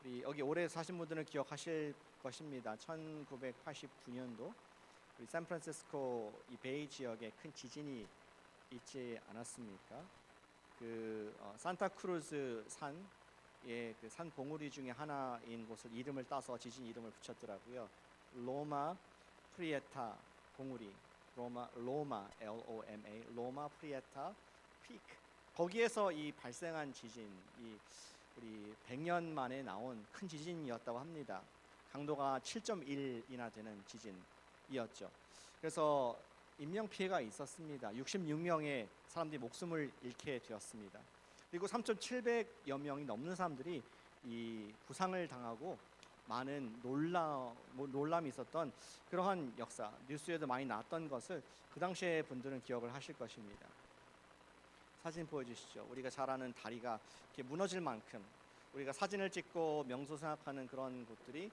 우리 여기 오래 사신 분들은 기억하실 것입니다. 1989년도 우리 샌프란시스코 이 베이 지역에 큰 지진이 있지 않았습니까? 산타크루즈 산의 그 산 봉우리 중에 하나인 곳을 이름을 따서 지진 이름을 붙였더라고요. 로마 프리에타 봉우리, 로마 LOMA 로마 프리에타 피크. 거기에서 이 발생한 지진이 우리 100년 만에 나온 큰 지진이었다고 합니다. 강도가 7.1이나 되는 지진이었죠. 그래서 인명 피해가 있었습니다. 66명의 사람들이 목숨을 잃게 되었습니다. 그리고 3,700여 명이 넘는 사람들이 이 부상을 당하고 많은 놀람이 있었던 그러한 역사, 뉴스에도 많이 나왔던 것을 그 당시에 분들은 기억을 하실 것입니다. 사진 보여주시죠. 우리가 잘 아는 다리가 이렇게 무너질 만큼 우리가 사진을 찍고 명소 생각하는 그런 곳들이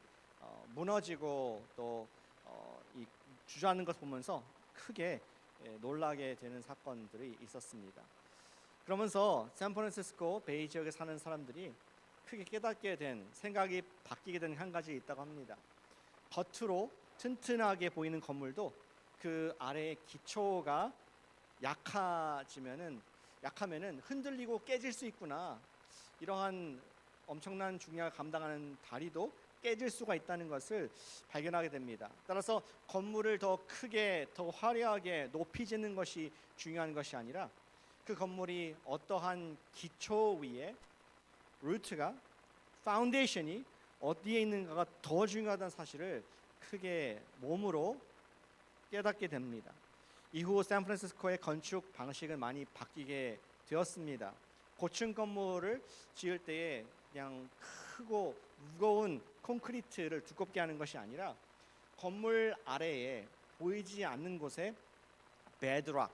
무너지고 또 이 주저앉는 것을 보면서 크게 놀라게 되는 사건들이 있었습니다. 그러면서 샌프란시스코 베이 지역에 사는 사람들이 크게 깨닫게 된, 생각이 바뀌게 된 한 가지 있다고 합니다. 겉으로 튼튼하게 보이는 건물도 그 아래의 기초가 약하면은 흔들리고 깨질 수 있구나. 이러한 엄청난 중량을 감당하는 다리도 깨질 수가 있다는 것을 발견하게 됩니다. 따라서 건물을 더 크게, 더 화려하게 높이 짓는 것이 중요한 것이 아니라 그 건물이 어떠한 기초 위에 루트가, 파운데이션이 어디에 있는가가 더 중요하다는 사실을 크게 몸으로 깨닫게 됩니다. 이후 샌프란시스코의 건축 방식은 많이 바뀌게 되었습니다. 고층 건물을 지을 때에 그냥 크고 무거운 콘크리트를 두껍게 하는 것이 아니라 건물 아래에 보이지 않는 곳에 베드락,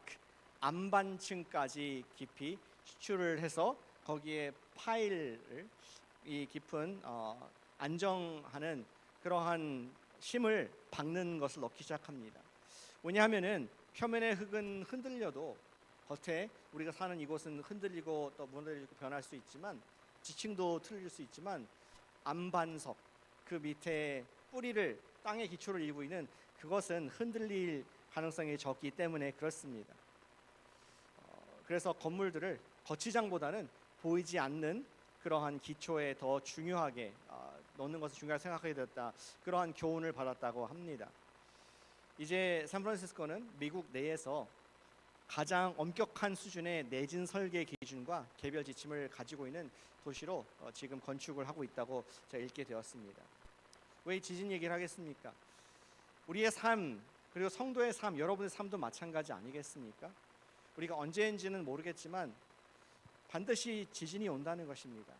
안반층까지 깊이 시추를 해서 거기에 파일을, 이 깊은 안정하는 그러한 심을 박는 것을 넣기 시작합니다. 왜냐하면은 표면의 흙은 흔들려도 겉에 우리가 사는 이곳은 흔들리고 또 무너지고 변할 수 있지만, 지층도 틀릴 수 있지만, 안반석, 그 밑에 뿌리를, 땅의 기초를 이루고 있는 그것은 흔들릴 가능성이 적기 때문에 그렇습니다. 그래서 건물들을 거치장보다는 보이지 않는 그러한 기초에 더 중요하게 넣는 것을 중요하게 생각하게 되었다. 그러한 교훈을 받았다고 합니다. 이제 샌프란시스코는 미국 내에서 가장 엄격한 수준의 내진 설계 기준과 개별 지침을 가지고 있는 도시로 지금 건축을 하고 있다고 제가 읽게 되었습니다. 왜 이 지진 얘기를 하겠습니까? 우리의 삶, 그리고 성도의 삶, 여러분의 삶도 마찬가지 아니겠습니까? 우리가 언제인지는 모르겠지만 반드시 지진이 온다는 것입니다.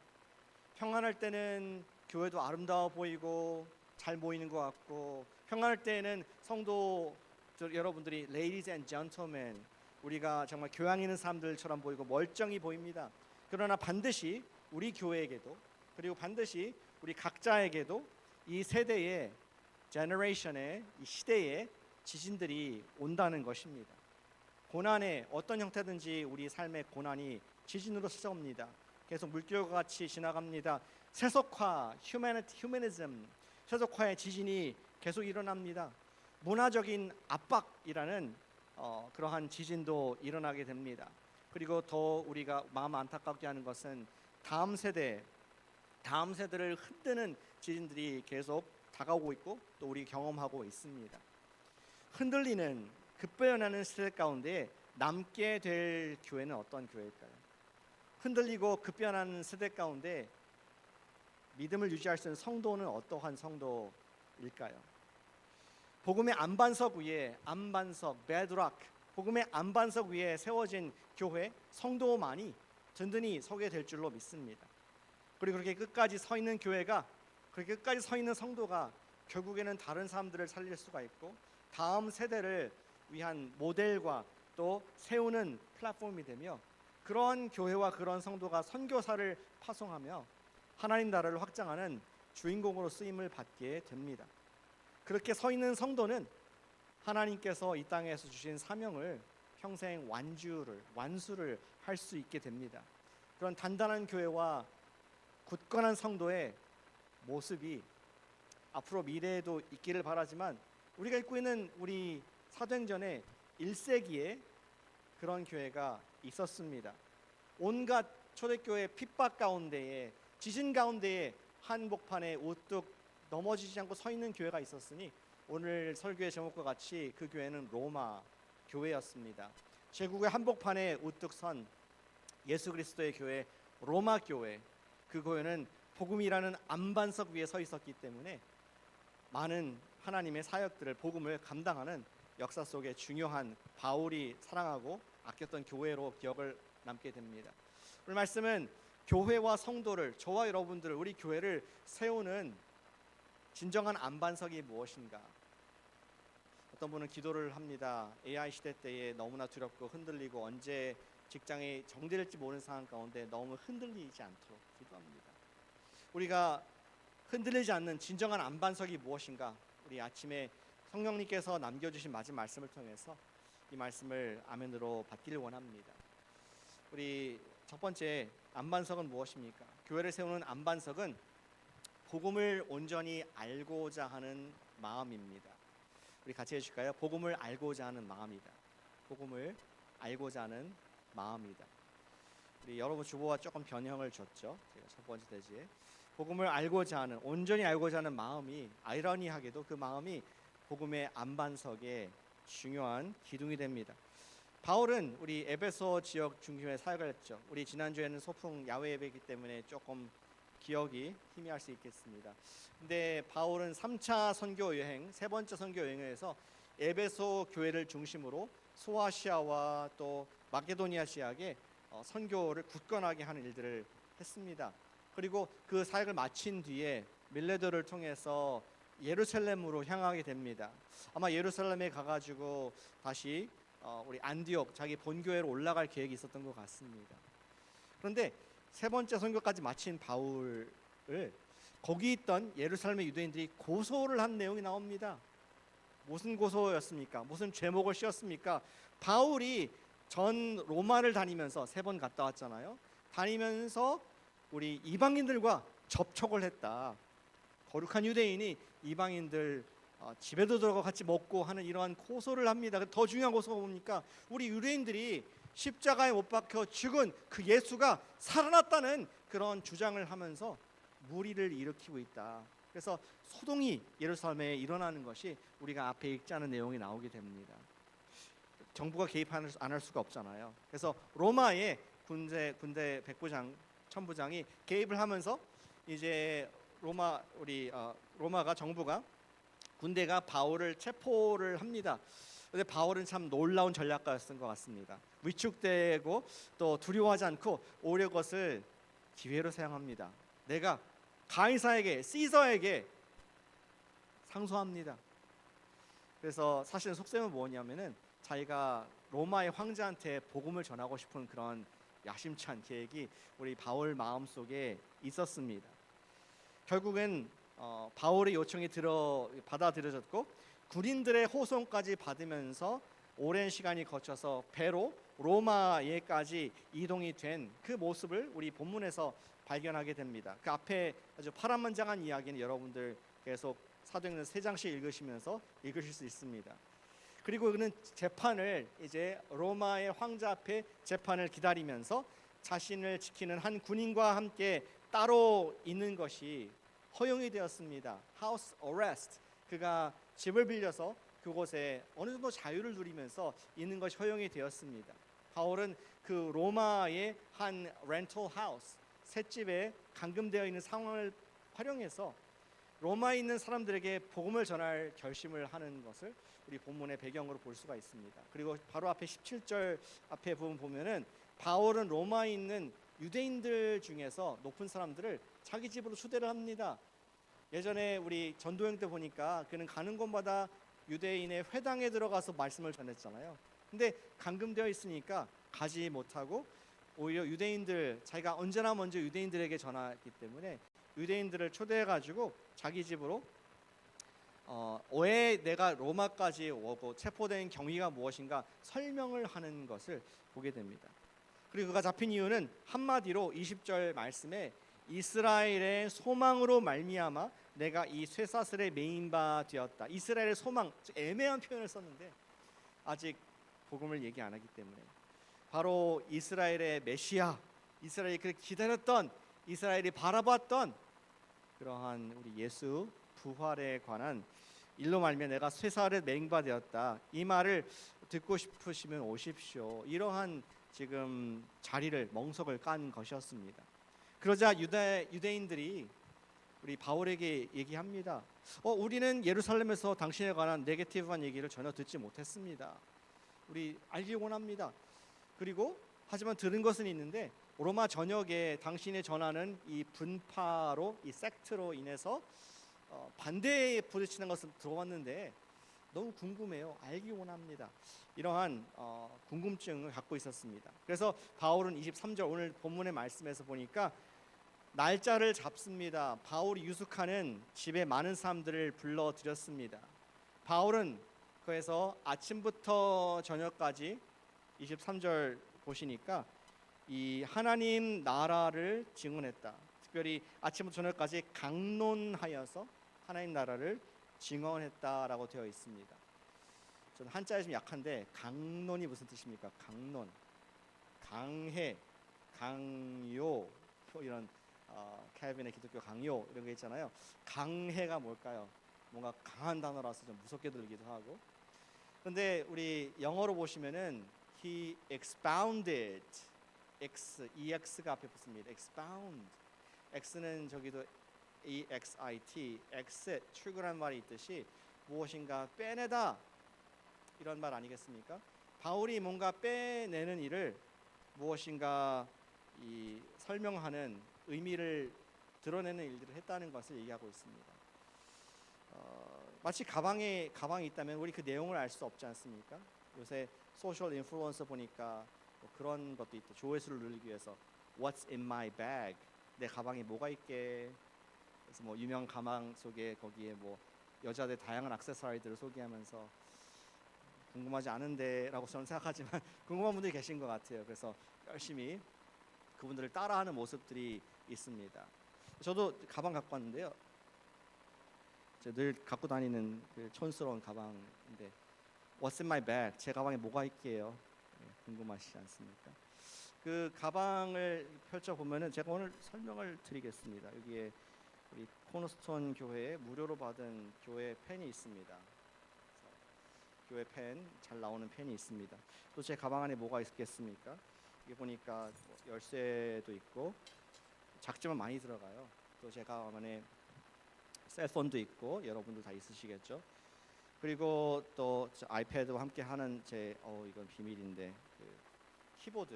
평안할 때는 교회도 아름다워 보이고 잘 모이는 것 같고, 평안할 때는 성도 여러분들이 Ladies and Gentlemen, 우리가 정말 교양 있는 사람들처럼 보이고 멀쩡히 보입니다. 그러나 반드시 우리 교회에게도, 그리고 반드시 우리 각자에게도 이 세대의 제너레이션의 이 시대에 지진들이 온다는 것입니다. 고난의 어떤 형태든지 우리 삶의 고난이 지진으로 찾아옵니다. 계속 물결과 같이 지나갑니다. 세속화, 휴머니즘, 세속화의 지진이 계속 일어납니다. 문화적인 압박이라는 그러한 지진도 일어나게 됩니다. 그리고 더 우리가 마음 안타깝게 하는 것은 다음 세대를 흔드는 지진들이 계속 다가오고 있고 또 우리 경험하고 있습니다. 흔들리는, 급변하는 시대 가운데 남게 될 교회는 어떤 교회일까요? 흔들리고 급변하는 세대 가운데 믿음을 유지할 수 있는 성도는 어떠한 성도일까요? 복음의 안반석 위에, 베드락, 복음의 안반석 위에 세워진 교회, 성도만이 든든히 서게 될 줄로 믿습니다. 그리고 그렇게 끝까지 서 있는 교회가, 그렇게 끝까지 서 있는 성도가 결국에는 다른 사람들을 살릴 수가 있고 다음 세대를 위한 모델과 또 세우는 플랫폼이 되며, 그런 교회와 그런 성도가 선교사를 파송하며 하나님 나라를 확장하는 주인공으로 쓰임을 받게 됩니다. 그렇게 서 있는 성도는 하나님께서 이 땅에서 주신 사명을 평생 완수를 할 수 있게 됩니다. 그런 단단한 교회와 굳건한 성도의 모습이 앞으로 미래에도 있기를 바라지만 우리가 읽고 있는 우리 사도행전의 1세기에 그런 교회가 있었습니다. 온갖 초대교회 핍박 가운데에 지진 가운데에 한복판에 우뚝 넘어지지 않고 서 있는 교회가 있었으니 오늘 설교의 제목과 같이 그 교회는 로마 교회였습니다. 제국의 한복판에 우뚝 선 예수 그리스도의 교회 로마 교회, 그 교회는 복음이라는 안반석 위에 서 있었기 때문에 많은 하나님의 사역들을 복음을 감당하는 역사 속에 중요한 바울이 사랑하고 아꼈던 교회로 기억을 남게 됩니다. 오늘 말씀은 교회와 성도를, 저와 여러분들을, 우리 교회를 세우는 진정한 안반석이 무엇인가? 어떤 분은 기도를 합니다. AI 시대 때에 너무나 두렵고 흔들리고 언제 직장이 정지될지 모르는 상황 가운데 너무 흔들리지 않도록 기도합니다. 우리가 흔들리지 않는 진정한 안반석이 무엇인가? 우리 아침에 성령님께서 남겨주신 마지막 말씀을 통해서 이 말씀을 아멘으로 받기를 원합니다. 우리 첫 번째 안반석은 무엇입니까? 교회를 세우는 안반석은 복음을 온전히 알고자 하는 마음입니다. 우리 같이 해주실까요? 복음을 알고자 하는 마음이다. 복음을 알고자 하는 마음이다. 우리 여러분 주보와 조금 변형을 줬죠. 제가 첫 번째 대지에 복음을 알고자 하는, 온전히 알고자 하는 마음이, 아이러니하게도 그 마음이 복음의 안반석의 중요한 기둥이 됩니다. 바울은 우리 에베소 지역 중심에 사역을 했죠. 우리 지난주에는 소풍 야외 예배이기 때문에 조금 기억이 희미할 수 있겠습니다. 근데 바울은 3차 선교 여행, 세 번째 선교 여행에서 에베소 교회를 중심으로 소아시아와 또 마케도니아 지역에 선교를 굳건하게 하는 일들을 했습니다. 그리고 그 사역을 마친 뒤에 밀레도를 통해서 예루살렘으로 향하게 됩니다. 아마 예루살렘에 가가지고 다시 우리 안디옥 자기 본교회로 올라갈 계획이 있었던 것 같습니다. 그런데 세 번째 선교까지 마친 바울을 거기 있던 예루살렘의 유대인들이 고소를 한 내용이 나옵니다. 무슨 고소였습니까? 무슨 죄목을 씌웠습니까? 바울이 전 로마를 다니면서 3번 갔다 왔잖아요. 다니면서 우리 이방인들과 접촉을 했다. 거룩한 유대인이 이방인들 집에도 들어가 같이 먹고 하는 이러한 고소를 합니다. 더 중요한 고소가 뭡니까? 우리 유대인들이 십자가에 못 박혀 죽은 그 예수가 살아났다는 그런 주장을 하면서 무리를 일으키고 있다. 그래서 소동이 예루살렘에 일어나는 것이 우리가 앞에 읽지 않은 내용이 나오게 됩니다. 정부가 개입 안 할 수가 없잖아요. 그래서 로마의 군대 백부장, 천부장이 개입을 하면서 이제 로마가 정부가 군대가 바울을 체포를 합니다. 근데 바울은 참 놀라운 전략가였던 것 같습니다. 위축되고 또 두려워하지 않고 오히려 그것을 기회로 사용합니다. 내가 가이사에게, 시저에게 상소합니다. 그래서 사실은 속셈은 뭐냐면은 자기가 로마의 황제한테 복음을 전하고 싶은 그런 야심찬 계획이 우리 바울 마음속에 있었습니다. 결국엔 바울의 요청이 받아들여졌고 군인들의 호송까지 받으면서 오랜 시간이 거쳐서 배로 로마에까지 이동이 된 그 모습을 우리 본문에서 발견하게 됩니다. 그 앞에 아주 파란만장한 이야기는 여러분들 계속 사도행전 3장씩 읽으시면서 읽으실 수 있습니다. 그리고 그는 재판을 이제 로마의 황제 앞에 재판을 기다리면서 자신을 지키는 한 군인과 함께 따로 있는 것이 허용이 되었습니다. House arrest. 그가 집을 빌려서 그곳에 어느 정도 자유를 누리면서 있는 것이 허용이 되었습니다. 바울은 그 로마의 한 렌털 하우스, 셋집에 감금되어 있는 상황을 활용해서 로마에 있는 사람들에게 복음을 전할 결심을 하는 것을 우리 본문의 배경으로 볼 수가 있습니다. 그리고 바로 앞에 17절 앞에 보면은 바울은 로마에 있는 유대인들 중에서 높은 사람들을 자기 집으로 초대를 합니다. 예전에 우리 전도행 때 보니까 그는 가는 곳마다 유대인의 회당에 들어가서 말씀을 전했잖아요. 근데 감금되어 있으니까 가지 못하고 오히려 유대인들, 자기가 언제나 먼저 유대인들에게 전하기 때문에 유대인들을 초대해가지고 자기 집으로 왜 내가 로마까지 오고 체포된 경위가 무엇인가 설명을 하는 것을 보게 됩니다. 그리고 그가 잡힌 이유는 한마디로 20절 말씀에 이스라엘의 소망으로 말미암아 내가 이 쇠사슬에 매인 바 되었다. 이스라엘의 소망, 애매한 표현을 썼는데 아직 복음을 얘기 안 하기 때문에 바로 이스라엘의 메시아, 이스라엘이 그렇게 기다렸던, 이스라엘이 바라봤던 그러한 우리 예수 부활에 관한 일로 말미암아 내가 쇠사슬에 매인 바 되었다. 이 말을 듣고 싶으시면 오십시오. 이러한 지금 자리를 멍석을 깐 것이었습니다. 그러자 유대인들이 우리 바울에게 얘기합니다. 우리는 예루살렘에서 당신에 관한 네게티브한 얘기를 전혀 듣지 못했습니다. 우리 알기 원합니다. 그리고 하지만 들은 것은 있는데 로마 전역에 당신의 전하는 이 분파로, 이 섹트로 인해서 반대에 부딪히는 것을 들어왔는데 너무 궁금해요. 알기 원합니다. 이러한 궁금증을 갖고 있었습니다. 그래서 바울은 23절 오늘 본문의 말씀에서 보니까 날짜를 잡습니다. 바울이 유숙하는 집에 많은 사람들을 불러들였습니다. 바울은 그래서 아침부터 저녁까지 23절 보시니까 이 하나님 나라를 증언했다. 특별히 아침부터 저녁까지 강론하여서 하나님 나라를 증언했다라고 되어 있습니다. 저는 한자에 좀 약한데 강론이 무슨 뜻입니까? 강론, 강해, 강요, 이런 캘빈의 기독교 강요 이런 거 있잖아요. 강해가 뭘까요? 뭔가 강한 단어라서 좀 무섭게 들리기도 하고. 그런데 우리 영어로 보시면은 he expounded, ex가 앞에 붙습니다. expound. x는 저기도 exit, exit, 출근한 말이 있듯이 무엇인가 빼내다 이런 말 아니겠습니까? 바울이 뭔가 빼내는 일을 무엇인가 이 설명하는 의미를 드러내는 일들을 했다는 것을 얘기하고 있습니다. 마치 가방이 있다면 우리 그 내용을 알 수 없지 않습니까? 요새 소셜 인플루언서 보니까 뭐 그런 것도 있죠. 조회수를 늘리기 위해서 What's in my bag? 내 가방에 뭐가 있게? 그래서 뭐 유명 가방 속에 거기에 뭐 여자들 다양한 액세서리들을 소개하면서 궁금하지 않은데라고 저는 생각하지만 궁금한 분들이 계신 것 같아요. 그래서 열심히 그분들을 따라하는 모습들이 있습니다. 저도 가방 갖고 왔는데요. 제가 늘 갖고 다니는 그 촌스러운 가방인데 What's in my bag? 제 가방에 뭐가 있게요? 궁금하시지 않습니까? 그 가방을 펼쳐 보면은 제가 오늘 설명을 드리겠습니다. 여기에 우리 코너스톤 교회에 무료로 받은 교회 펜이 있습니다. 교회 펜, 잘 나오는 펜이 있습니다. 또 제 가방 안에 뭐가 있겠습니까? 여기 보니까 열쇠도 있고 작지만 많이 들어가요. 또 제 가방 안에 셀폰도 있고 여러분도 다 있으시겠죠. 그리고 또 아이패드와 함께 하는 이건 비밀인데 그 키보드,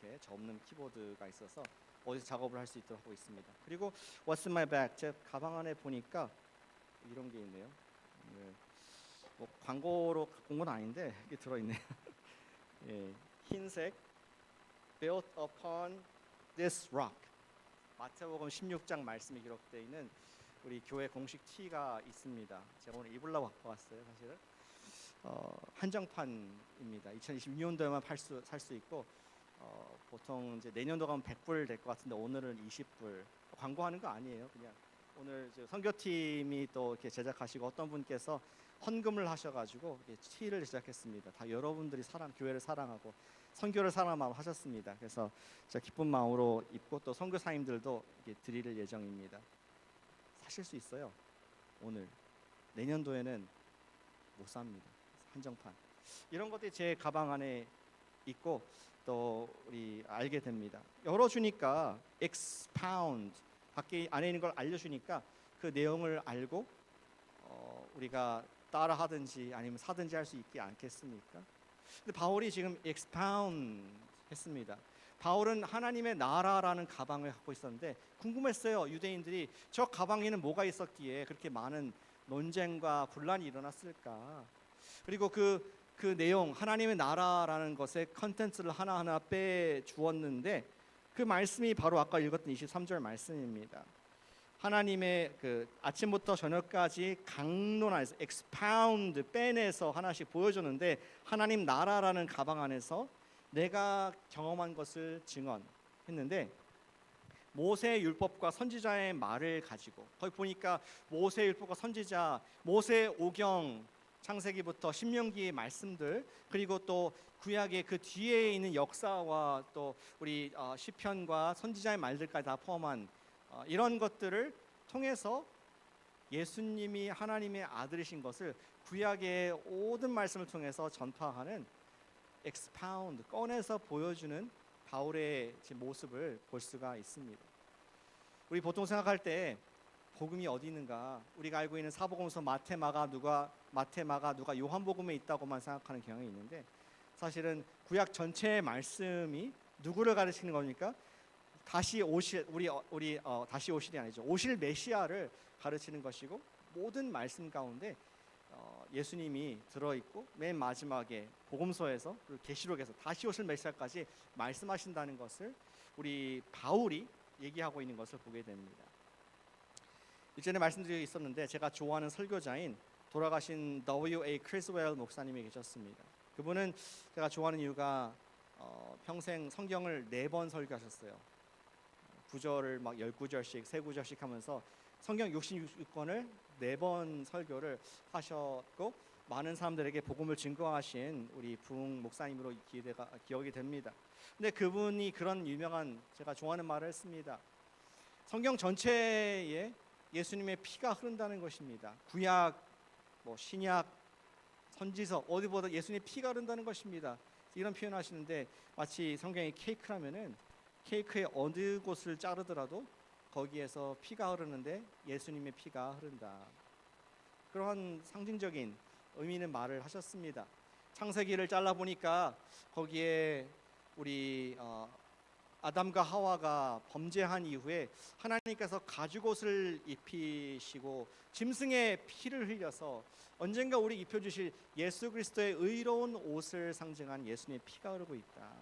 이렇게 접는 키보드가 있어서 어디서 작업을 할 수 있도록 하고 있습니다. 그리고 What's in my bag? 제 가방 안에 보니까 이런 게 있네요. 뭐 광고로 본 건 아닌데 이게 들어있네요. 예, 흰색 Built upon this rock. 마태복음 16장 말씀이 기록되어 있는 우리 교회 공식 티가 있습니다. 제가 오늘 입으려고 갖고 왔어요. 사실은 한정판입니다. 2026년도에만 살 수 있고 보통 이제 내년도 가면 100불 될 것 같은데 오늘은 20불. 광고하는 거 아니에요. 그냥 오늘 선교팀이 또 이렇게 제작하시고 어떤 분께서 헌금을 하셔가지고 티를 제작했습니다. 다 여러분들이 교회를 사랑하고 선교를 사랑하는 마음 하셨습니다. 그래서 제가 기쁜 마음으로 입고 또 선교사님들도 드릴 예정입니다. 사실 수 있어요. 오늘 내년도에는 못 삽니다. 한정판. 이런 것들이 제 가방 안에 있고 또 우리 알게 됩니다. 열어주니까 expound 밖에 안에 있는 걸 알려주니까 그 내용을 알고 우리가 따라 하든지 아니면 사든지 할 수 있지 않겠습니까? 근데 바울이 지금 expound 했습니다. 바울은 하나님의 나라라는 가방을 갖고 있었는데 궁금했어요. 유대인들이 저 가방에는 뭐가 있었기에 그렇게 많은 논쟁과 분란이 일어났을까? 그리고 그 내용 하나님의 나라라는 것의 컨텐츠를 하나하나 빼주었는데 그 말씀이 바로 아까 읽었던 23절 말씀입니다. 하나님의 그 아침부터 저녁까지 강론하여서 expound 빼내서 하나씩 보여줬는데 하나님 나라라는 가방 안에서 내가 경험한 것을 증언했는데 모세의 율법과 선지자의 말을 가지고, 거기 보니까 모세의 율법과 선지자, 모세의 오경, 창세기부터 신명기의 말씀들, 그리고 또 구약의 그 뒤에 있는 역사와 또 우리 시편과 선지자의 말들까지 다 포함한 이런 것들을 통해서 예수님이 하나님의 아들이신 것을 구약의 모든 말씀을 통해서 전파하는 expound, 꺼내서 보여주는 바울의 모습을 볼 수가 있습니다. 우리 보통 생각할 때 복음이 어디 있는가? 우리가 알고 있는 사복음서 마태, 마가, 누가, 요한복음에 있다고만 생각하는 경향이 있는데, 사실은 구약 전체의 말씀이 누구를 가르치는 겁니까? 다시 오실 다시 오실이 아니죠. 오실 메시아를 가르치는 것이고, 모든 말씀 가운데 예수님이 들어있고, 맨 마지막에 복음서에서 그리고 계시록에서 다시 오실 메시아까지 말씀하신다는 것을 우리 바울이 얘기하고 있는 것을 보게 됩니다. 이전에 말씀드린 적이 있었는데, 제가 좋아하는 설교자인 돌아가신 W.A. 크리스웰 목사님이 계셨습니다. 그분은 제가 좋아하는 이유가 평생 성경을 4번 설교하셨어요. 구절을 막 10구절씩 3구절씩 하면서 성경 66권을 4번 설교를 하셨고, 많은 사람들에게 복음을 증거하신 우리 부흥 목사님으로 기억이 됩니다. 근데 그분이 그런 유명한, 제가 좋아하는 말을 했습니다. 성경 전체에 예수님의 피가 흐른다는 것입니다. 구약, 신약, 선지서 어디보다 예수님의 피가 흐른다는 것입니다. 이런 표현하시는데, 마치 성경이 케이크라면은 케이크의 어느 곳을 자르더라도 거기에서 피가 흐르는데 예수님의 피가 흐른다. 그러한 상징적인 의미 있는 말을 하셨습니다. 창세기를 잘라보니까 거기에 우리 아담과 하와가 범죄한 이후에 하나님께서 가죽옷을 입히시고 짐승의 피를 흘려서 언젠가 우리 입혀주실 예수 그리스도의 의로운 옷을 상징한 예수님의 피가 흐르고 있다.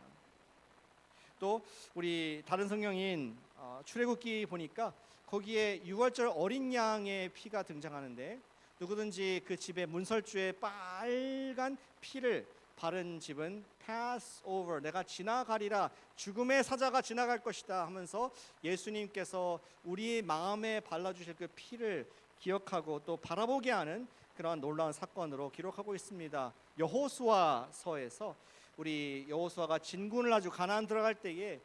또 우리 다른 성경인 출애굽기 보니까 거기에 유월절 어린 양의 피가 등장하는데, 누구든지 그 집에 문설주에 빨간 피를 바른 집은 Passover, 내가 지나가리라, 죽음의 사자가 지나갈 것이다 하면서 예수님께서 우리 마음에 발라주실 그 피를 기억하고 또 바라보게 하는 그런 놀라운 사건으로 기록하고 있습니다. 여호수아서에서 우리 여호수아가 진군을 가지고 가나안 들어갈 때에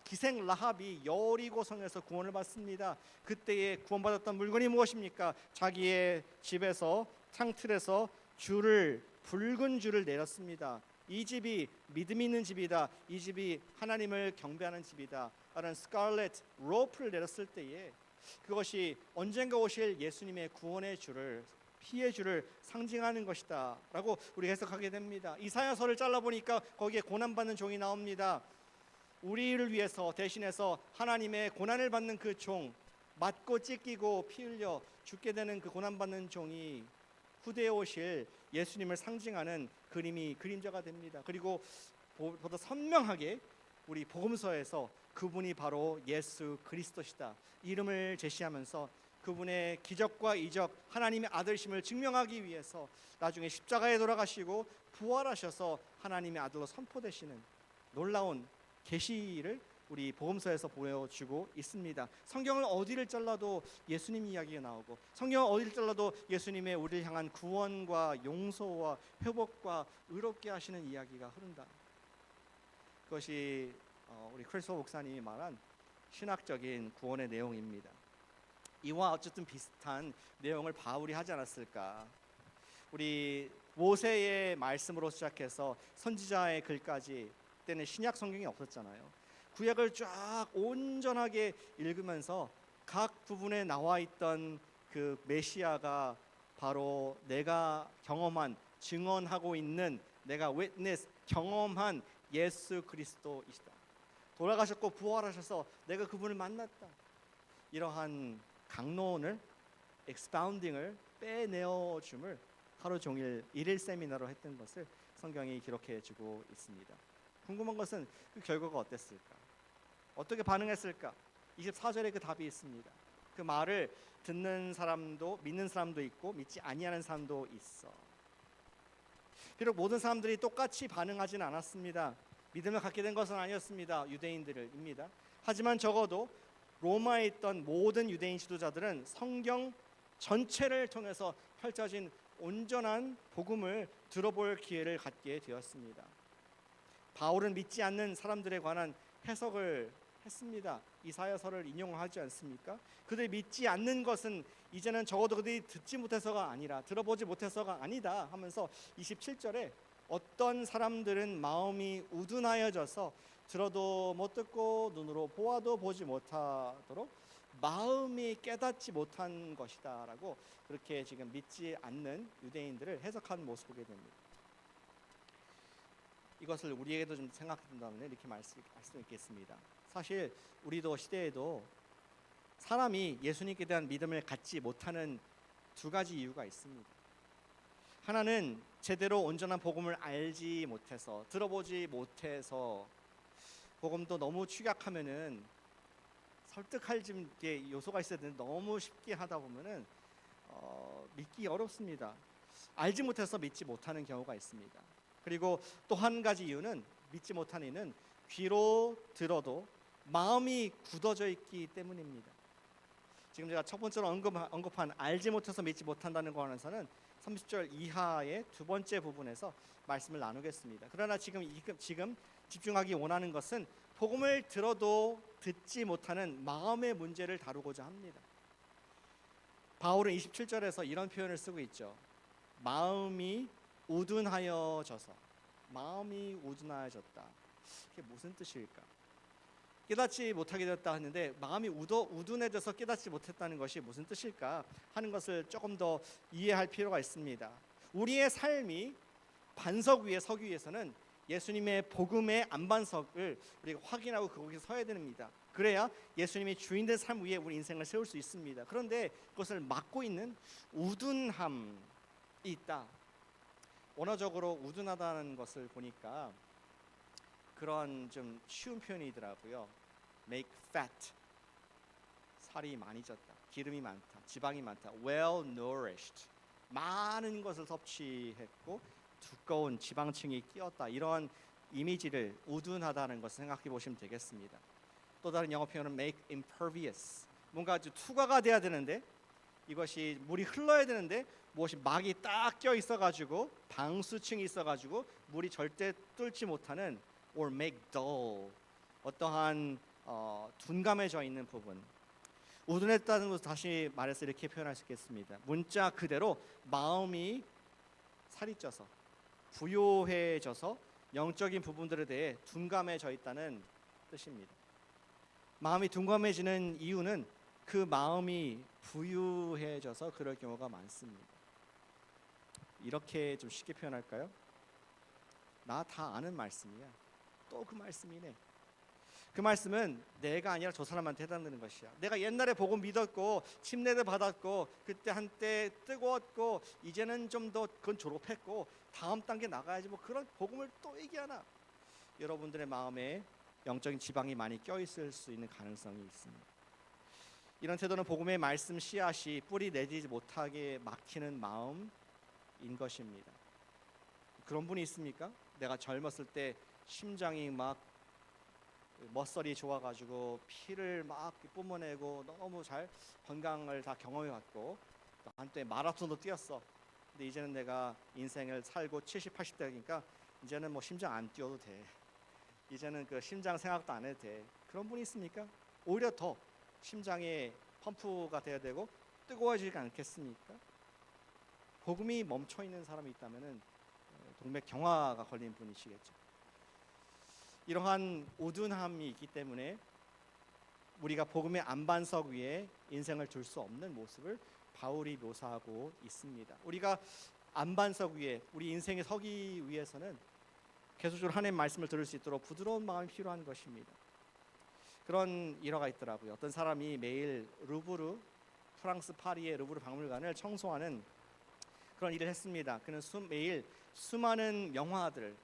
기생 라합이 여리고 성에서 구원을 받습니다. 그때에 구원받았던 물건이 무엇입니까? 자기의 집에서 창틀에서 붉은 줄을 내렸습니다. 이 집이 믿음 있는 집이다. 이 집이 하나님을 경배하는 집이다. 라는 스칼렛 로프를 내렸을 때에 그것이 언젠가 오실 예수님의 구원의 줄을, 피의 줄을 상징하는 것이다 라고 우리가 해석하게 됩니다. 이사야서를 잘라보니까 거기에 고난받는 종이 나옵니다. 우리를 위해서 대신해서 하나님의 고난을 받는 그 종, 맞고 찢기고 피 흘려 죽게 되는 그 고난받는 종이 후대에 오실 예수님을 상징하는 그림자가 됩니다. 그리고 보다 선명하게 우리 복음서에서 그분이 바로 예수 그리스도시다 이름을 제시하면서 그분의 기적과 이적, 하나님의 아들심을 증명하기 위해서 나중에 십자가에 돌아가시고 부활하셔서 하나님의 아들로 선포되시는 놀라운 계시를 우리 복음서에서 보여주고 있습니다. 성경을 어디를 잘라도 예수님 이야기가 나오고, 성경을 어디를 잘라도 예수님의 우리를 향한 구원과 용서와 회복과 의롭게 하시는 이야기가 흐른다. 그것이 우리 크리스토 목사님이 말한 신학적인 구원의 내용입니다. 이와 어쨌든 비슷한 내용을 바울이 하지 않았을까? 우리 모세의 말씀으로 시작해서 선지자의 글까지, 그때는 신약 성경이 없었잖아요. 구약을 쫙 온전하게 읽으면서 각 부분에 나와 있던 그 메시아가 바로 내가 경험한, 증언하고 있는, 내가 witness, 경험한 예수 그리스도이시다. 돌아가셨고 부활하셔서 내가 그분을 만났다. 이러한 강론을, expounding을 빼내어 줌을 하루 종일 일일 세미나로 했던 것을 성경이 기록해 주고 있습니다. 궁금한 것은 그 결과가 어땠을까? 어떻게 반응했을까? 24절에 그 답이 있습니다. 그 말을 듣는 사람도, 믿는 사람도 있고 믿지 아니하는 사람도 있어. 비록 모든 사람들이 똑같이 반응하지는 않았습니다. 믿음을 갖게 된 것은 아니었습니다. 유대인들입니다. 하지만 적어도 로마에 있던 모든 유대인 지도자들은 성경 전체를 통해서 펼쳐진 온전한 복음을 들어볼 기회를 갖게 되었습니다. 바울은 믿지 않는 사람들에 관한 해석을 했습니다. 이사야서를 인용하지 않습니까? 그들이 믿지 않는 것은 이제는 적어도 그들이 듣지 못해서가 아니라 들어보지 못해서가 아니다 하면서 27절에 어떤 사람들은 마음이 우둔하여져서 들어도 못 듣고 눈으로 보아도 보지 못하도록 마음이 깨닫지 못한 것이다 라고 그렇게 지금 믿지 않는 유대인들을 해석하는 모습을 보게 됩니다. 이것을 우리에게도 좀 생각한다면 이렇게 말씀드리겠습니다. 사실 우리도 시대에도 사람이 예수님께 대한 믿음을 갖지 못하는 두 가지 이유가 있습니다. 하나는 제대로 온전한 복음을 알지 못해서, 들어보지 못해서, 복음도 너무 축약하면은 설득할 좀 요소가 있어야 되는데 너무 쉽게 하다 보면은 믿기 어렵습니다. 알지 못해서 믿지 못하는 경우가 있습니다. 그리고 또 한 가지 이유는, 믿지 못하는 이유는 귀로 들어도 마음이 굳어져 있기 때문입니다. 지금 제가 첫 번째로 언급한 알지 못해서 믿지 못한다는 거에서는 30절 이하의 두 번째 부분에서 말씀을 나누겠습니다. 그러나 지금 집중하기 원하는 것은 복음을 들어도 듣지 못하는 마음의 문제를 다루고자 합니다. 바울은 27절에서 이런 표현을 쓰고 있죠. 마음이 우둔하여져서, 마음이 우둔하여졌다. 이게 무슨 뜻일까? 깨닫지 못하게 되었다 하는데 마음이 우둔해져서 깨닫지 못했다는 것이 무슨 뜻일까 하는 것을 조금 더 이해할 필요가 있습니다. 우리의 삶이 반석 위에 서기 위해서는 예수님의 복음의 안반석을 우리가 확인하고 거기에 서야 됩니다. 그래야 예수님이 주인된 삶 위에 우리 인생을 세울 수 있습니다. 그런데 그것을 막고 있는 우둔함이 있다. 원어적으로 우둔하다는 것을 보니까 그런 좀 쉬운 표현이더라고요. Make fat, 살이 많이 쪘다, 기름이 많다, 지방이 많다. Well nourished, 많은 것을 섭취했고 두꺼운 지방층이 끼었다. 이런 이미지를 우둔하다는 것을 생각해 보시면 되겠습니다. 또 다른 영어 표현은 make impervious, 뭔가 아주 투과가 돼야 되는데 이것이 물이 흘러야 되는데 무엇이 막이 딱 껴 있어가지고 방수층이 있어가지고 물이 절대 뚫지 못하는, or make dull, 어떠한 둔감해져 있는 부분. 우둔했다는 것을 다시 말해서 이렇게 표현할 수 있겠습니다. 문자 그대로 마음이 살이 쪄서 부요해져서 영적인 부분들에 대해 둔감해져 있다는 뜻입니다. 마음이 둔감해지는 이유는 그 마음이 부유해져서 그럴 경우가 많습니다. 이렇게 좀 쉽게 표현할까요? 나 다 아는 말씀이야. 또 그 말씀이네. 그 말씀은 내가 아니라 저 사람한테 해당되는 것이야. 내가 옛날에 복음 믿었고 침례를 받았고 그때 한때 뜨거웠고 이제는 좀 더 그건 졸업했고 다음 단계 나가야지 뭐 그런 복음을 또 얘기하나. 여러분들의 마음에 영적인 지방이 많이 껴있을 수 있는 가능성이 있습니다. 이런 태도는 복음의 말씀 씨앗이 뿌리 내리지 못하게 막히는 마음인 것입니다. 그런 분이 있습니까? 내가 젊었을 때 심장이 막 멋설이 좋아가지고 피를 막 뿜어내고 너무 잘 건강을 다 경험해왔고 한때 마라톤도 뛰었어. 근데 이제는 내가 인생을 살고 70, 80대니까 이제는 뭐 심장 안 뛰어도 돼. 이제는 그 심장 생각도 안 해도 돼. 그런 분이 있습니까? 오히려 더 심장에 펌프가 돼야 되고 뜨거워지지 않겠습니까? 복음이 멈춰 있는 사람이 있다면은 동맥경화가 걸린 분이시겠죠. 이러한 우둔함이 있기 때문에 우리가 복음의 안반석 위에 인생을 둘 수 없는 모습을 바울이 묘사하고 있습니다. 우리가 안반석 위에 우리 인생에 서기 위해서는 계속적으로 하나님의 말씀을 들을 수 있도록 부드러운 마음이 필요한 것입니다. 그런 일화가 있더라고요. 어떤 사람이 매일 루브르, 프랑스 파리의 루브르 박물관을 청소하는 그런 일을 했습니다. 그는 매일 수많은 영화들,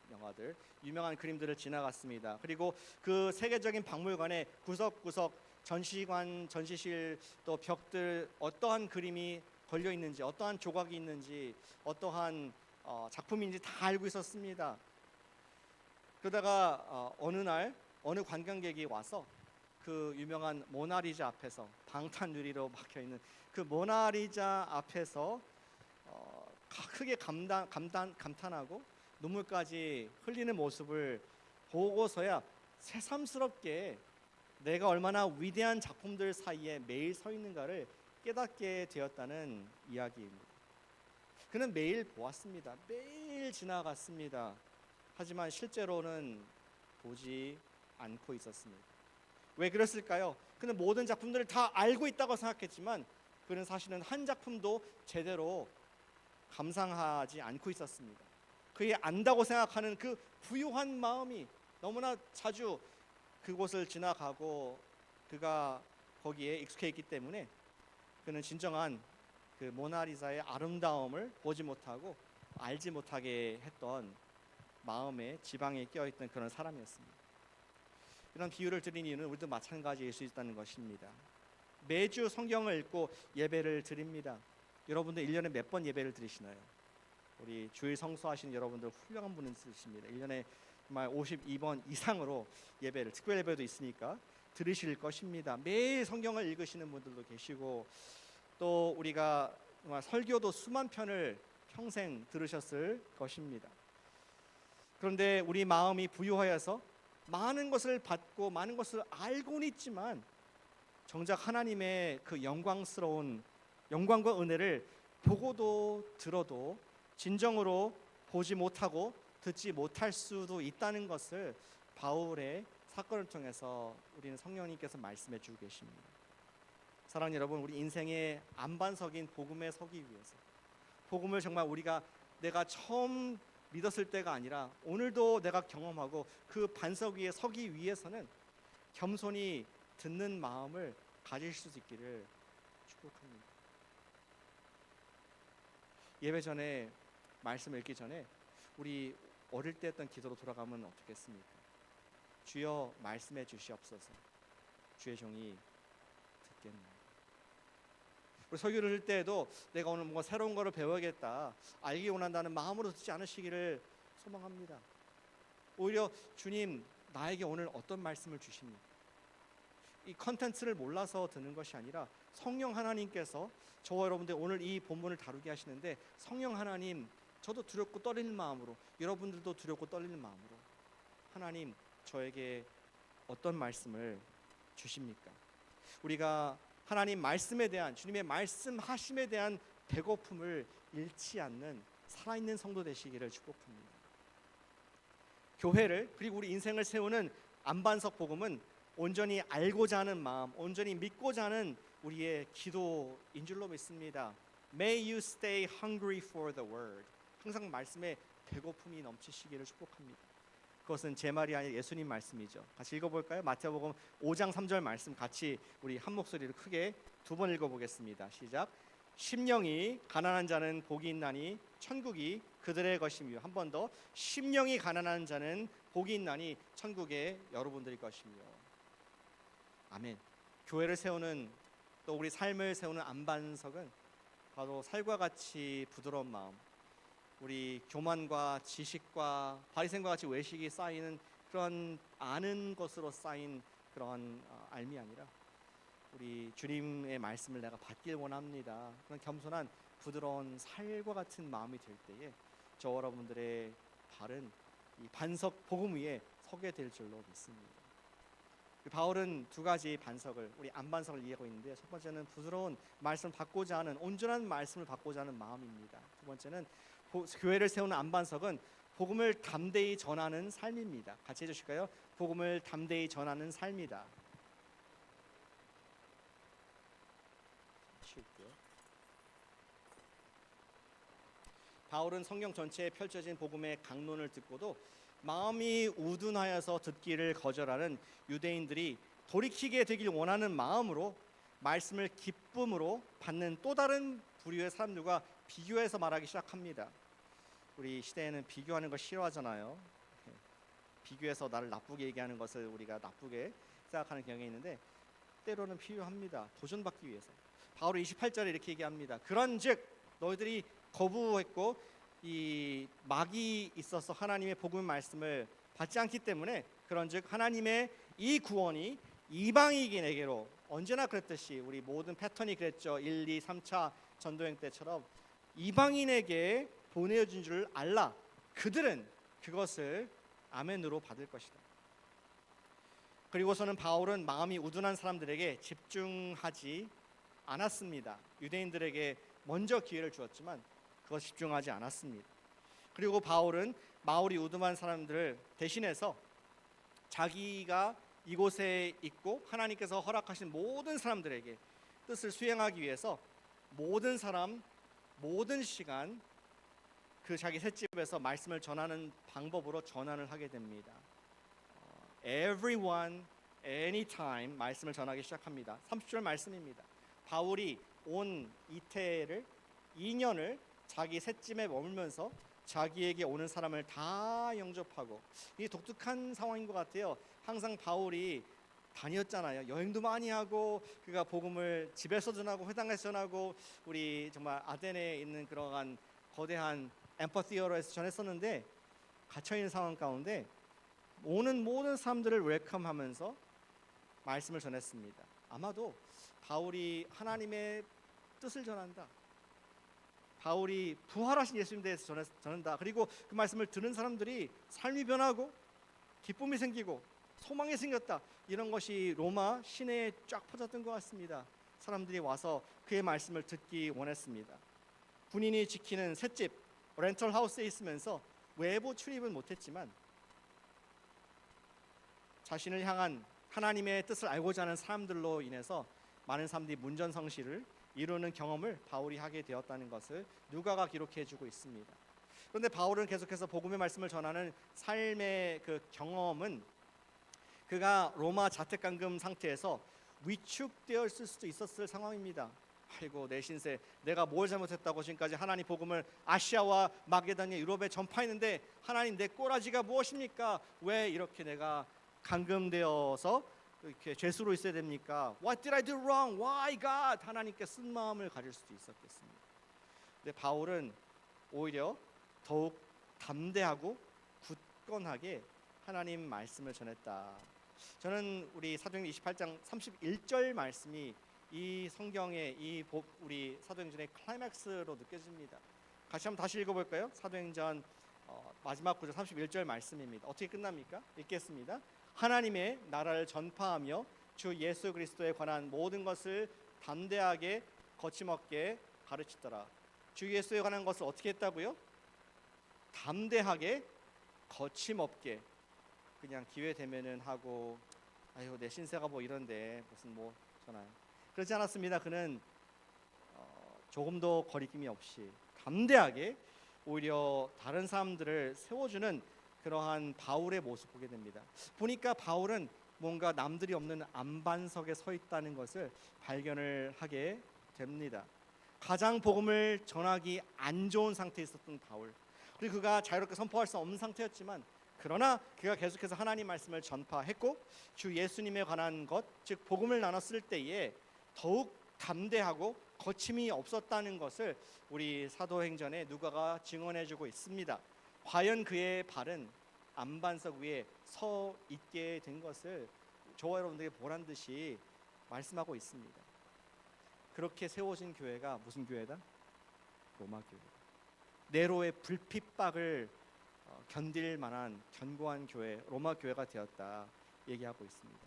유명한 그림들을 지나갔습니다. 그리고 그 세계적인 박물관의 구석구석 전시관, 전시실 또 벽들 어떠한 그림이 걸려 있는지, 어떠한 조각이 있는지, 어떠한 작품인지 다 알고 있었습니다. 그러다가 어느 날 어느 관광객이 와서 그 유명한 모나리자 앞에서 방탄 유리로 막혀 있는 그 모나리자 앞에서 크게 감탄하고 눈물까지 흘리는 모습을 보고서야 새삼스럽게 내가 얼마나 위대한 작품들 사이에 매일 서 있는가를 깨닫게 되었다는 이야기입니다. 그는 매일 보았습니다. 매일 지나갔습니다. 하지만 실제로는 보지 않고 있었습니다. 왜 그랬을까요? 그는 모든 작품들을 다 알고 있다고 생각했지만 그는 사실은 한 작품도 제대로 감상하지 않고 있었습니다. 그의 안다고 생각하는 그 부유한 마음이 너무나 자주 그곳을 지나가고 그가 거기에 익숙해 있기 때문에 그는 진정한 그 모나리자의 아름다움을 보지 못하고 알지 못하게 했던 마음의 지방에 끼어있던 그런 사람이었습니다. 이런 비유를 드린 이유는 우리도 마찬가지일 수 있다는 것입니다. 매주 성경을 읽고 예배를 드립니다. 여러분들 1년에 몇 번 예배를 드리시나요? 우리 주일 성수하시는 여러분들 훌륭한 분이십니다. 1년에 정말 52번 이상으로 예배를, 특별 예배도 있으니까 들으실 것입니다. 매일 성경을 읽으시는 분들도 계시고 또 우리가 정말 설교도 수만 편을 평생 들으셨을 것입니다. 그런데 우리 마음이 부유하여서 많은 것을 받고 많은 것을 알고는 있지만 정작 하나님의 그 영광스러운 영광과 은혜를 보고도 들어도 진정으로 보지 못하고 듣지 못할 수도 있다는 것을 바울의 사건을 통해서 우리는 성령님께서 말씀해 주고 계십니다. 사랑하는 여러분, 우리 인생의 안반석인 복음에 서기 위해서, 복음을 정말 내가 처음 믿었을 때가 아니라 오늘도 내가 경험하고 그 반석 위에 서기 위해서는 겸손히 듣는 마음을 가질 수 있기를 축복합니다. 예배 전에 말씀 읽기 전에 우리 어릴 때 했던 기도로 돌아가면 어떻겠습니까? 주여 말씀해 주시옵소서. 주의 종이 듣겠나요? 우리 설교를 할 때에도 내가 오늘 뭔가 새로운 거를 배워야겠다, 알기 원한다는 마음으로 듣지 않으시기를 소망합니다. 오히려 주님 나에게 오늘 어떤 말씀을 주십니까? 이 컨텐츠를 몰라서 듣는 것이 아니라 성령 하나님께서 저와 여러분들 오늘 이 본문을 다루게 하시는데 성령 하나님, 저도 두렵고 떨리는 마음으로, 여러분들도 두렵고 떨리는 마음으로 하나님 저에게 어떤 말씀을 주십니까? 우리가 하나님 말씀에 대한, 주님의 말씀하심에 대한 배고픔을 잃지 않는 살아있는 성도 되시기를 축복합니다. 교회를, 그리고 우리 인생을 세우는 안반석 복음은 온전히 알고자 하는 마음, 온전히 믿고자 하는 우리의 기도인 줄로 믿습니다. May you stay hungry for the word. 항상 말씀에 배고픔이 넘치시기를 축복합니다. 그것은 제 말이 아니라 예수님 말씀이죠. 같이 읽어볼까요? 마태복음 5장 3절 말씀 같이 우리 한 목소리로 크게 두 번 읽어보겠습니다. 시작. 심령이 가난한 자는 복이 있나니 천국이 그들의 것이며, 한 번 더, 심령이 가난한 자는 복이 있나니 천국의 여러분들의 것이며. 아멘. 교회를 세우는, 또 우리 삶을 세우는 안반석은 바로 살과 같이 부드러운 마음, 우리 교만과 지식과 바리새인과 같이 외식이 쌓이는 그런 아는 것으로 쌓인 그런 알미 아니라 우리 주님의 말씀을 내가 받길 원합니다. 그런 겸손한 부드러운 살과 같은 마음이 될 때에 저와 여러분들의 발은 이 반석 복음 위에 서게 될 줄로 믿습니다. 바울은 두 가지 반석을, 우리 안반석을 이해하고 있는데, 첫 번째는 부드러운 말씀을 받고자 하는, 온전한 말씀을 받고자 하는 마음입니다. 두 번째는 교회를 세우는 안반석은 복음을 담대히 전하는 삶입니다. 같이 해주실까요? 복음을 담대히 전하는 삶이다. 쉴게요. 바울은 성경 전체에 펼쳐진 복음의 강론을 듣고도 마음이 우둔하여서 듣기를 거절하는 유대인들이 돌이키게 되길 원하는 마음으로 말씀을 기쁨으로 받는 또 다른 부류의 사람들과 비교해서 말하기 시작합니다. 우리 시대에는 비교하는 걸 싫어하잖아요. 비교해서 나를 나쁘게 얘기하는 것을 우리가 나쁘게 생각하는 경향이 있는데 때로는 필요합니다. 도전받기 위해서. 바울은 28절에 이렇게 얘기합니다. 그런즉 너희들이 거부했고 이 막이 있어서 하나님의 복음 말씀을 받지 않기 때문에, 그런즉 하나님의 이 구원이 이방인에게로 언제나 그랬듯이 우리 모든 패턴이 그랬죠. 1, 2, 3차 전도행 때처럼 이방인에게 보내준 줄 알라. 그들은 그것을 아멘으로 받을 것이다. 그리고서는 바울은 마음이 우둔한 사람들에게 집중하지 않았습니다. 유대인들에게 먼저 기회를 주었지만 그것 집중하지 않았습니다. 그리고 바울은 마음이 우둔한 사람들을 대신해서 자기가 이곳에 있고 하나님께서 허락하신 모든 사람들에게 뜻을 수행하기 위해서 모든 사람, 모든 시간 그 자기 셋집에서 말씀을 전하는 방법으로 전환을 하게 됩니다. Everyone, anytime 말씀을 전하기 시작합니다. 30절 말씀입니다. 바울이 온 이태를 2년을 자기 셋집에 머물면서 자기에게 오는 사람을 다 영접하고, 이게 독특한 상황인 것 같아요. 항상 바울이 다녔잖아요. 여행도 많이 하고 그가 복음을 집에서 전하고 회당에서 전하고 우리 정말 아덴에 있는 그러한 거대한 앰퍼티어로에서 전했었는데 갇혀있는 상황 가운데 오는 모든 사람들을 웰컴하면서 말씀을 전했습니다. 아마도 바울이 하나님의 뜻을 전한다, 바울이 부활하신 예수님에 대해서 전한다, 그리고 그 말씀을 들은 사람들이 삶이 변하고 기쁨이 생기고 소망이 생겼다, 이런 것이 로마 시내에 쫙 퍼졌던 것 같습니다. 사람들이 와서 그의 말씀을 듣기 원했습니다. 군인이 지키는 셋집 렌털 하우스에 있으면서 외부 출입은 못했지만 자신을 향한 하나님의 뜻을 알고자 하는 사람들로 인해서 많은 사람들이 문전성시를 이루는 경험을 바울이 하게 되었다는 것을 누가가 기록해주고 있습니다. 그런데 바울은 계속해서 복음의 말씀을 전하는 삶의 그 경험은 그가 로마 자택감금 상태에서 위축되었을 수도 있었을 상황입니다. 아이고 내 신세, 내가 뭘 잘못했다고 지금까지 하나님 복음을 아시아와 마게도니아, 유럽에 전파했는데 하나님 내 꼬라지가 무엇입니까? 왜 이렇게 내가 감금되어서 이렇게 죄수로 있어야 됩니까? What did I do wrong? Why God? 하나님께 쓴 마음을 가질 수도 있었겠습니다. 근데 바울은 오히려 더욱 담대하고 굳건하게 하나님 말씀을 전했다. 저는 우리 사도행전 28장 31절 말씀이 이 성경의 이 우리 사도행전의 클라이맥스로 느껴집니다. 같이 한번 다시 읽어볼까요? 사도행전 마지막 구절 31절 말씀입니다. 어떻게 끝납니까? 읽겠습니다. 하나님의 나라를 전파하며 주 예수 그리스도에 관한 모든 것을 담대하게 거침없게 가르치더라. 주 예수에 관한 것을 어떻게 했다고요? 담대하게 거침없게. 그냥 기회 되면은 하고 아유 내 신세가 뭐 이런데 무슨 뭐 전화요. 그렇지 않았습니다. 그는 조금도 거리낌이 없이 담대하게 오히려 다른 사람들을 세워주는 그러한 바울의 모습 보게 됩니다. 보니까 바울은 뭔가 남들이 없는 안반석에 서 있다는 것을 발견을 하게 됩니다. 가장 복음을 전하기 안 좋은 상태에 있었던 바울, 그리고 그가 자유롭게 선포할 수 없는 상태였지만 그러나 그가 계속해서 하나님 말씀을 전파했고 주 예수님에 관한 것, 즉 복음을 나눴을 때에 더욱 담대하고 거침이 없었다는 것을 우리 사도행전에 누가가 증언해주고 있습니다. 과연 그의 발은 안반석 위에 서 있게 된 것을 저와 여러분들에게 보란 듯이 말씀하고 있습니다. 그렇게 세워진 교회가 무슨 교회다? 로마 교회. 네로의 불핍박을 견딜 만한 견고한 교회, 로마 교회가 되었다 얘기하고 있습니다.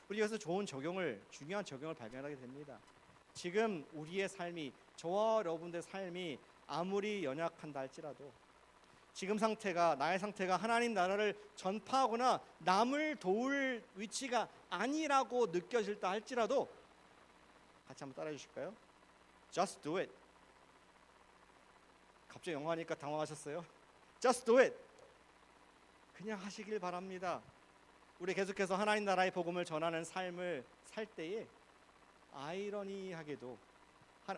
우리 여기서 중요한 적용을 발견하게 됩니다. 지금 우리의 삶이, 저와 여러분들의 삶이 아무리 연약한다 할지라도, 지금 상태가, 나의 상태가 하나님 나라를 전파하거나 남을 도울 위치가 아니라고 느껴질다 할지라도 같이 한번 따라해 주실까요? Just do it. 갑자기 영어 하니까 당황하셨어요? Just do it. 그냥 하시길 바랍니다. 우리 계속해서 하나님 나라의 복음을 전하는 삶을 살 때에 아이러니하게도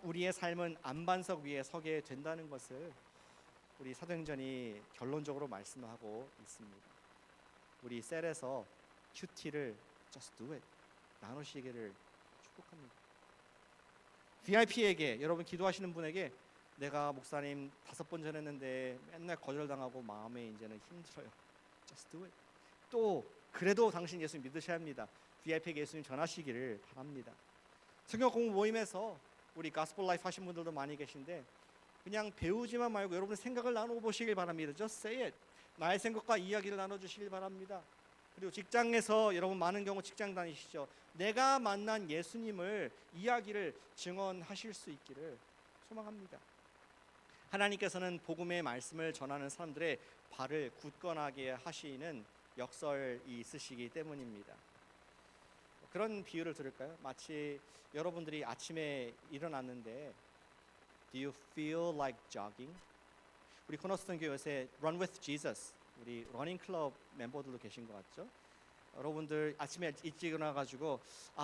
우리의 삶은 안반석 위에 서게 된다는 것을 우리 사도행전이 결론적으로 말씀하고 있습니다. 우리 셀에서 큐티를 just do it 나누시기를 축복합니다. VIP에게, 여러분 기도하시는 분에게 내가 목사님 5번 전했는데 맨날 거절당하고 마음에 이제는 힘들어요. Just do it. 또 그래도 당신 예수 믿으셔야 합니다. VIP에게 예수님 전하시기를 바랍니다. 성경 공부 모임에서 우리 가스펠 라이프 하신 분들도 많이 계신데 그냥 배우지만 말고 여러분의 생각을 나눠보시길 바랍니다. Just say it. 나의 생각과 이야기를 나눠주시길 바랍니다. 그리고 직장에서 여러분 많은 경우 직장 다니시죠. 내가 만난 예수님을 이야기를 증언하실 수 있기를 소망합니다. 하나님께서는 복음의 말씀을 전하는 사람들의 발을 굳건하게 하시는 역설이 있으시기 때문입니다. 그런 비유를 들을까요? 마치 여러분들이 아침에 일어났는데 Do you feel like jogging? 우리 코너스턴 교회 요새 Run with Jesus 우리 러닝 클럽 멤버들도 계신 것 같죠? 여러분들 아침에 일찍 일어나가지고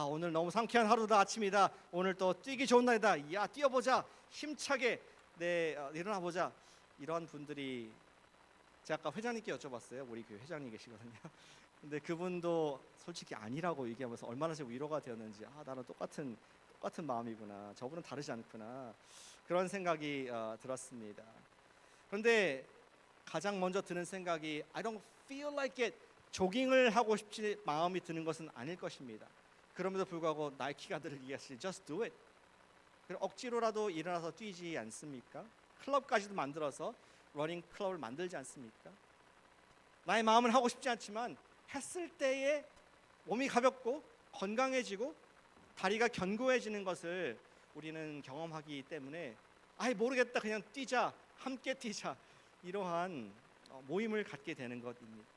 오늘 너무 상쾌한 하루다 아침이다 오늘 또 뛰기 좋은 날이다 야 뛰어보자 힘차게 일어나 보자 이런 분들이 제가 아까 회장님께 여쭤봤어요. 우리 교회 회장님 계시거든요. 근데 그분도 솔직히 아니라고 얘기하면서 얼마나 제 위로가 되었는지 나는 똑같은 마음이구나 저분은 다르지 않구나 그런 생각이 들었습니다. 그런데 가장 먼저 드는 생각이 I don't feel like it 조깅을 하고 싶지 마음이 드는 것은 아닐 것입니다. 그럼에도 불구하고 나이키가 늘 얘기하시지 Just do it. 억지로라도 일어나서 뛰지 않습니까? 클럽까지도 만들어서 러닝 클럽을 만들지 않습니까? 나의 마음은 하고 싶지 않지만 했을 때에 몸이 가볍고 건강해지고 다리가 견고해지는 것을 우리는 경험하기 때문에 모르겠다 그냥 뛰자 함께 뛰자 이러한 모임을 갖게 되는 것입니다.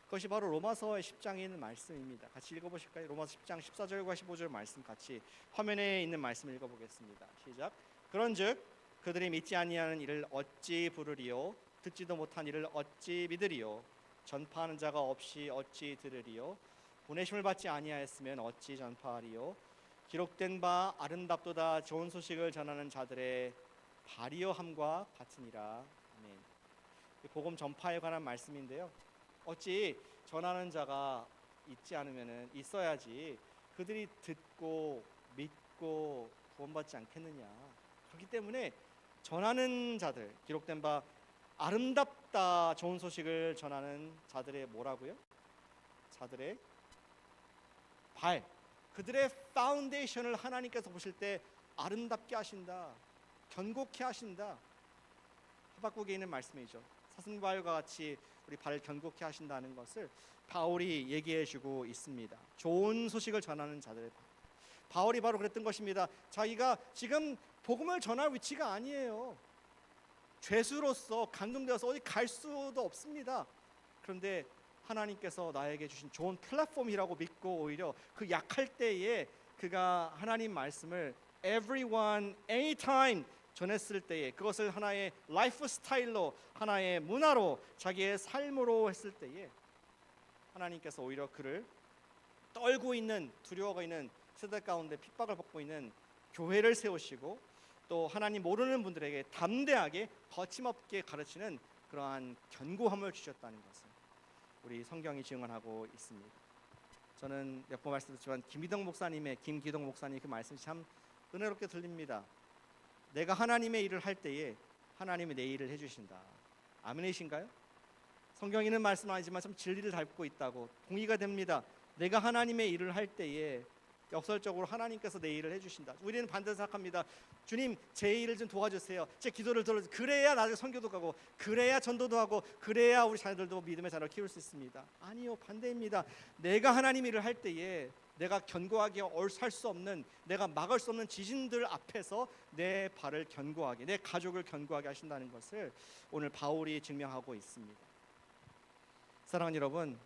그것이 바로 로마서의 10장에 있는 말씀입니다. 같이 읽어보실까요? 로마서 10장 14절과 15절 말씀 같이 화면에 있는 말씀을 읽어보겠습니다. 시작. 그런즉 그들이 믿지 아니하는 이를 어찌 부르리요 듣지도 못한 이를 어찌 믿으리요 전파하는 자가 없이 어찌 들으리요 보내심을 받지 아니하였으면 어찌 전파하리요 기록된 바 아름답도다 좋은 소식을 전하는 자들의 발이여함과 같으니라. 아멘. 복음 전파에 관한 말씀인데요. 어찌 전하는 자가 있지 않으면은 있어야지 그들이 듣고 믿고 구원받지 않겠느냐. 그렇기 때문에 전하는 자들 기록된 바 아름답다 좋은 소식을 전하는 자들의 뭐라고요? 자들의 발 그들의 파운데이션을 하나님께서 보실 때 아름답게 하신다 견고케 하신다. 하박국에 있는 말씀이죠. 사슴발과 같이 우리 발을 견고케 하신다는 것을 바울이 얘기해 주고 있습니다. 좋은 소식을 전하는 자들의 발. 바울이 바로 그랬던 것입니다. 자기가 지금 복음을 전할 위치가 아니에요. 죄수로서 감동되어서 어디 갈 수도 없습니다. 그런데 하나님께서 나에게 주신 좋은 플랫폼이라고 믿고 오히려 그 약할 때에 그가 하나님 말씀을 everyone, anytime 전했을 때에 그것을 하나의 라이프 스타일로 하나의 문화로 자기의 삶으로 했을 때에 하나님께서 오히려 그를 떨고 있는 두려워가 있는 세대 가운데 핍박을 받고 있는 교회를 세우시고 또 하나님 모르는 분들에게 담대하게 거침없게 가르치는 그러한 견고함을 주셨다는 것을 우리 성경이 증언하고 있습니다. 저는 몇 번 말씀드렸지만 김기동 목사님 그 말씀이 참 은혜롭게 들립니다. 내가 하나님의 일을 할 때에 하나님이 내 일을 해주신다. 아멘이신가요? 성경에 있는 말씀은 아니지만 참 진리를 닮고 있다고 동의가 됩니다. 내가 하나님의 일을 할 때에 역설적으로 하나님께서 내 일을 해주신다. 우리는 반대로 생각합니다. 주님 제 일을 좀 도와주세요. 제 기도를 들어주세요. 그래야 나중에 선교도 가고 그래야 전도도 하고 그래야 우리 자녀들도 믿음의 자녀를 키울 수 있습니다. 아니요, 반대입니다. 내가 하나님 일을 할 때에 내가 견고하게 설 수 없는 내가 막을 수 없는 지진들 앞에서 내 발을 견고하게 내 가족을 견고하게 하신다는 것을 오늘 바울이 증명하고 있습니다. 사랑하는 여러분,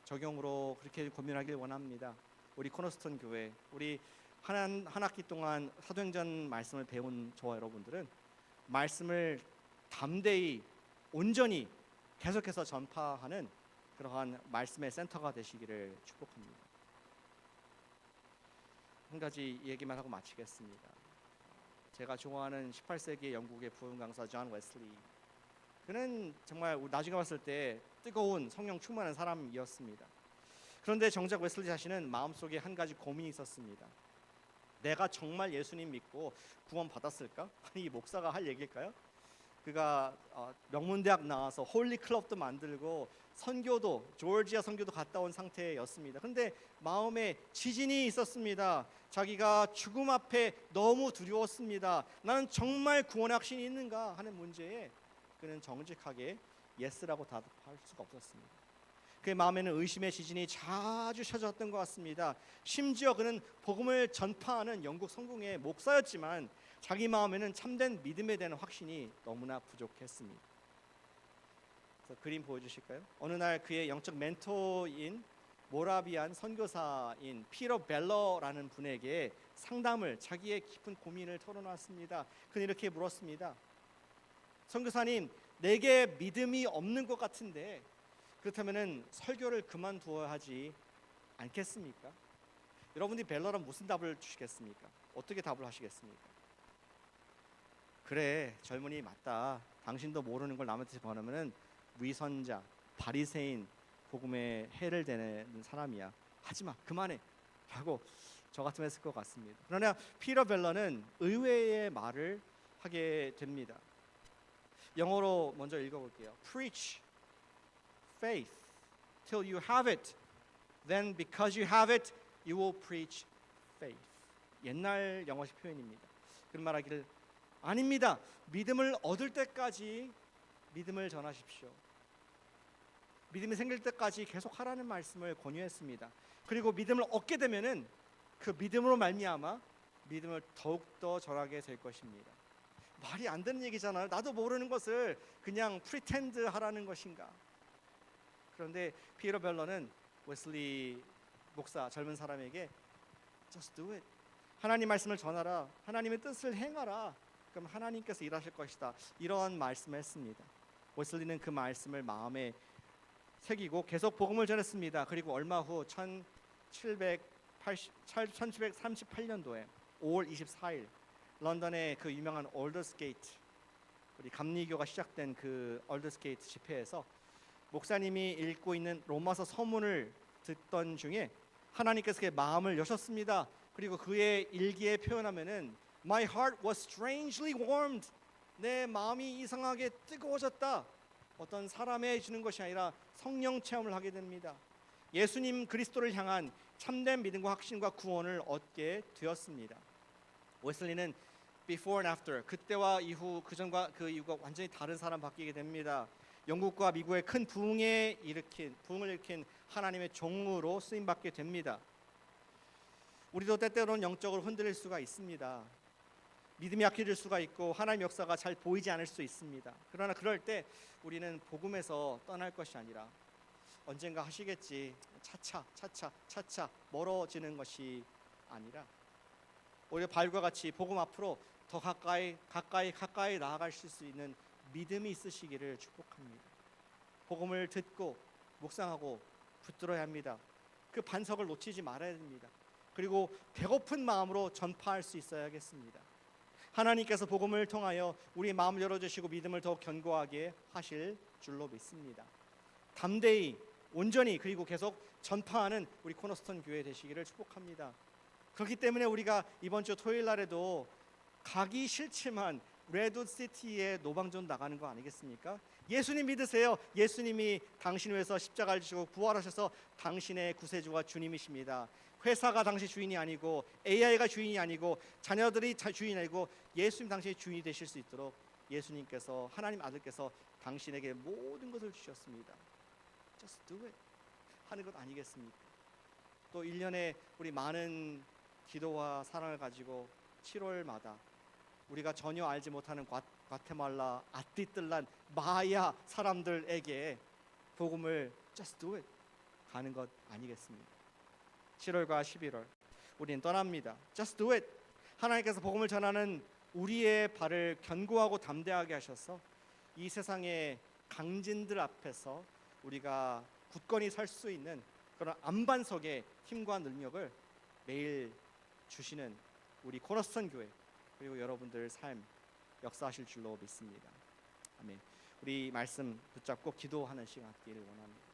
적용으로 그렇게 고민하길 원합니다. 우리 코너스턴 교회 우리 한 학기 동안 사도행전 말씀을 배운 저와 여러분들은 말씀을 담대히 온전히 계속해서 전파하는 그러한 말씀의 센터가 되시기를 축복합니다. 한 가지 얘기만 하고 마치겠습니다. 제가 좋아하는 18세기 영국의 부흥 강사 존 웨슬리, 그는 정말 나중에 봤을 때 뜨거운 성령 충만한 사람이었습니다. 그런데 정작 웨슬리 자신은 마음속에 한 가지 고민이 있었습니다. 내가 정말 예수님 믿고 구원 받았을까? 아니 이 목사가 할 얘기일까요? 그가 명문대학 나와서 홀리 클럽도 만들고 선교도 조지아 선교도 갔다 온 상태였습니다. 그런데 마음에 지진이 있었습니다. 자기가 죽음 앞에 너무 두려웠습니다. 나는 정말 구원의 확신이 있는가 하는 문제에 그는 정직하게 예스라고 답할 수가 없었습니다. 그의 마음에는 의심의 지진이 자주 찾아왔던 것 같습니다. 심지어 그는 복음을 전파하는 영국 성공의 목사였지만 자기 마음에는 참된 믿음에 대한 확신이 너무나 부족했습니다. 그래서 그림 보여주실까요? 어느 날 그의 영적 멘토인 모라비안 선교사인 피터 벨러라는 분에게 상담을, 자기의 깊은 고민을 털어놨습니다. 그는 이렇게 물었습니다. 선교사님, 내게 믿음이 없는 것 같은데 그렇다면은 설교를 그만두어야 하지 않겠습니까? 여러분들이 벨러라면 무슨 답을 주시겠습니까? 어떻게 답을 하시겠습니까? 그래, 젊은이 맞다. 당신도 모르는 걸 남한테 전하면은 위선자, 바리새인, 복음에 해를 대는 사람이야. 하지마, 그만해 라고 저 같으면 했을 것 같습니다. 그러나 피터 벨러는 의외의 말을 하게 됩니다. 영어로 먼저 읽어볼게요. Preach faith till you have it. Then because you have it, you will preach faith. 옛날 영어식 표현입니다. 그런 말하기를 아닙니다. 믿음을 얻을 때까지 믿음을 전하십시오. 믿음이 생길 때까지 계속 하라는 말씀을 권유했습니다. 그리고 믿음을 얻게 되면은 그 믿음으로 말미암아 믿음을 더욱더 전하게 될 것입니다. 말이 안 되는 얘기잖아요. 나도 모르는 것을 그냥 프리텐드 하라는 것인가? 그런데 피터 벨러는 웨슬리 목사, 젊은 사람에게 Just do it. 하나님 말씀을 전하라. 하나님의 뜻을 행하라. 그럼 하나님께서 일하실 것이다. 이러한 말씀을 했습니다. 웨슬리는 그 말씀을 마음에 새기고 계속 복음을 전했습니다. 그리고 얼마 후 1738년도에 5월 24일 런던의 그 유명한 올더스게이트, 우리 감리교가 시작된 그 올더스게이트 집회에서 목사님이 읽고 있는 로마서 서문을 듣던 중에 하나님께서 그의 마음을 여셨습니다. 그리고 그의 일기에 표현하면은 My heart was strangely warmed. 내 마음이 이상하게 뜨거워졌다. 어떤 사람의 주는 것이 아니라 성령 체험을 하게 됩니다. 예수님 그리스도를 향한 참된 믿음과 확신과 구원을 얻게 되었습니다. 웨슬리는 before and after, 그때와 이후, 그전과 그 이후가 완전히 다른 사람 바뀌게 됩니다. 영국과 미국의 큰 부흥을 일으킨 하나님의 종으로 쓰임 받게 됩니다. 우리도 때때로는 영적으로 흔들릴 수가 있습니다. 믿음이 약해질 수가 있고 하나님의 역사가 잘 보이지 않을 수 있습니다. 그러나 그럴 때 우리는 복음에서 떠날 것이 아니라 언젠가 하시겠지, 차차 멀어지는 것이 아니라 오히려 바울과 같이 복음 앞으로 더 가까이 나아가실 수 있는 믿음이 있으시기를 축복합니다. 복음을 듣고 묵상하고 붙들어야 합니다. 그 반석을 놓치지 말아야 됩니다. 그리고 배고픈 마음으로 전파할 수 있어야겠습니다. 하나님께서 복음을 통하여 우리의 마음을 열어주시고 믿음을 더욱 견고하게 하실 줄로 믿습니다. 담대히 온전히 그리고 계속 전파하는 우리 코너스톤 교회 되시기를 축복합니다. 그렇기 때문에 우리가 이번 주 토요일 날에도 가기 싫지만 레드시티에 노방전 나가는 거 아니겠습니까? 예수님 믿으세요. 예수님이 당신 위해서 십자가를 지시고 부활하셔서 당신의 구세주와 주님이십니다. 회사가 당신 주인이 아니고 AI가 주인이 아니고 자녀들이 주인이 아니고 예수님 당신의 주인이 되실 수 있도록 예수님께서, 하나님 아들께서 당신에게 모든 것을 주셨습니다. Just do it 하는 것 아니겠습니까? 또 1년에 우리 많은 기도와 사랑을 가지고 7월마다 우리가 전혀 알지 못하는 과테말라, 아띠뜰란, 마야 사람들에게 복음을 Just do it 가는 것 아니겠습니까? 7월과 11월 우리는 떠납니다. Just do it. 하나님께서 복음을 전하는 우리의 발을 견고하고 담대하게 하셔서 이 세상의 강진들 앞에서 우리가 굳건히 설 수 있는 그런 안반석의 힘과 능력을 매일 주시는 우리 코너스톤 교회 그리고 여러분들 삶 역사하실 줄로 믿습니다. 아멘. 우리 말씀 붙잡고 기도하는 시간 갖기를 원합니다.